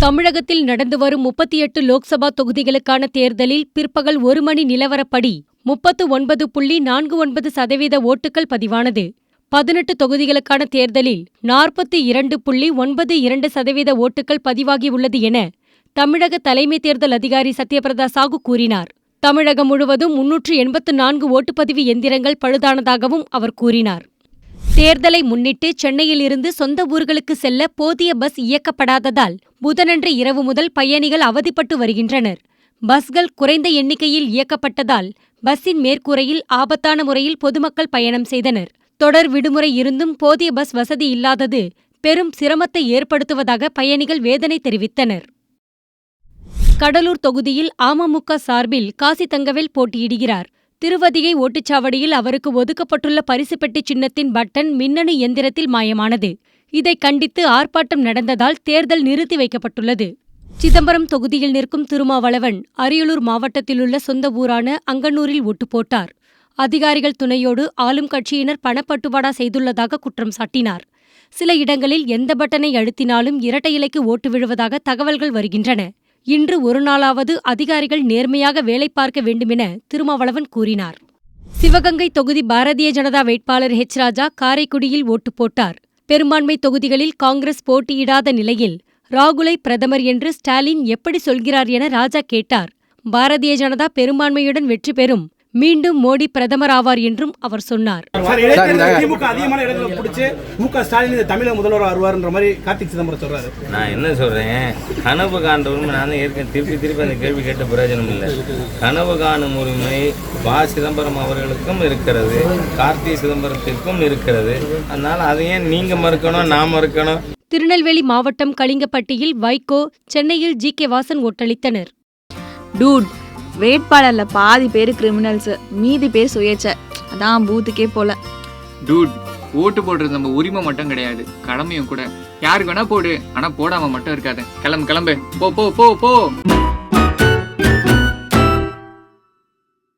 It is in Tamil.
தமிழகத்தில் நடந்து வரும் 38 லோக்சபா தொகுதிகளுக்கான தேர்தலில் பிற்பகல் 1 மணி நிலவரப்படி 39.49% ஓட்டுகள் பதிவானது. 18 தொகுதிகளுக்கான தேர்தலில் 42.92% ஓட்டுகள் பதிவாகியுள்ளது என தமிழக தலைமை தேர்தல் அதிகாரி சத்யபிரதா சாகு கூறினார். தமிழகம் முழுவதும் 384 ஓட்டுப்பதிவு எந்திரங்கள் பழுதானதாகவும் அவர் கூறினார். தேர்தலை முன்னிட்டு சென்னையிலிருந்து சொந்த ஊர்களுக்கு செல்ல போதிய பஸ் இயக்கப்படாததால் புதனன்று இரவு முதல் பயணிகள் அவதிப்பட்டு வருகின்றனர். பஸ்கள் குறைந்த எண்ணிக்கையில் இயக்கப்பட்டதால் பஸ்ஸின் மேற்கூரையில் ஆபத்தான முறையில் பொதுமக்கள் பயணம் செய்தனர். தொடர் விடுமுறை இருந்தும் போதிய பஸ் வசதி இல்லாதது பெரும் சிரமத்தை ஏற்படுத்துவதாக பயணிகள் வேதனை தெரிவித்தனர். கடலூர் தொகுதியில் அமமுக சார்பில் காசி தங்கவேல் போட்டியிடுகிறார். திருவதிகை ஓட்டுச்சாவடியில் அவருக்கு ஒதுக்கப்பட்டுள்ள பரிசுப்பெட்டி சின்னத்தின் பட்டன் மின்னணு எந்திரத்தில் மாயமானது. இதை கண்டித்து ஆர்ப்பாட்டம் நடந்ததால் தேர்தல் நிறுத்தி வைக்கப்பட்டுள்ளது. சிதம்பரம் தொகுதியில் நிற்கும் திருமாவளவன் அரியலூர் மாவட்டத்திலுள்ள சொந்த ஊரான அங்கனூரில் ஓட்டு போட்டார். அதிகாரிகள் துணையோடு ஆளும் கட்சியினர் பணப்பட்டுவாடா செய்துள்ளதாக குற்றம் சாட்டினார். சில இடங்களில் எந்த பட்டனை அழுத்தினாலும் இரட்டை இலைக்கு ஓட்டு விழுவதாக தகவல்கள் வருகின்றன. இன்று ஒரு நாளாவது அதிகாரிகள் நேர்மையாக வேலை பார்க்க வேண்டுமென திருமாவளவன் கூறினார். சிவகங்கை தொகுதி பாரதிய ஜனதா வேட்பாளர் ராஜா காரைக்குடியில் ஓட்டு போட்டார். பெரும்பான்மை தொகுதிகளில் காங்கிரஸ் போட்டியிடாத நிலையில் ராகுலை பிரதமர் என்று ஸ்டாலின் எப்படி சொல்கிறார் என ராஜா கேட்டார். பாரதிய ஜனதா பெரும்பான்மையுடன் வெற்றி பெறும், மீண்டும் மோடி பிரதமர் ஆவார் என்றும் அவர் சொன்னார். நான் என்ன சொல்றேன், கனவு காண்றவரும் நான் திருப்பி அந்த கேள்வி கேட்ட பிரயோஜனம் இல்லை. கனவு காணும் உரிமை சிதம்பரம் அவர்களுக்கும் இருக்கிறது, கார்த்தி சிதம்பரத்திற்கும் இருக்கிறது. அதனால அதை ஏன் நீங்க மறுக்கணும், நான் மறுக்கணும்? திருநெல்வேலி மாவட்டம் கலிங்கப்பட்டியில் வைகோ, சென்னையில் ஜி.கே. வாசன் ஓட்டளித்தனர். டூட், வேட்பாளர்ல பாதி பேர் கிரிமினல்ஸ், மீதி பேர் சுயேச்ச. அதான் பூத்துக்கே போல. டூட், ஓட்டு போடுறது நம்ம உரிமை மட்டும் கிடையாது, கடமையும் கூட. யாருக்கு வேணா போடு, ஆனா போடாம மட்டும் இருக்காது. கிளம்பு போ போ போ போ.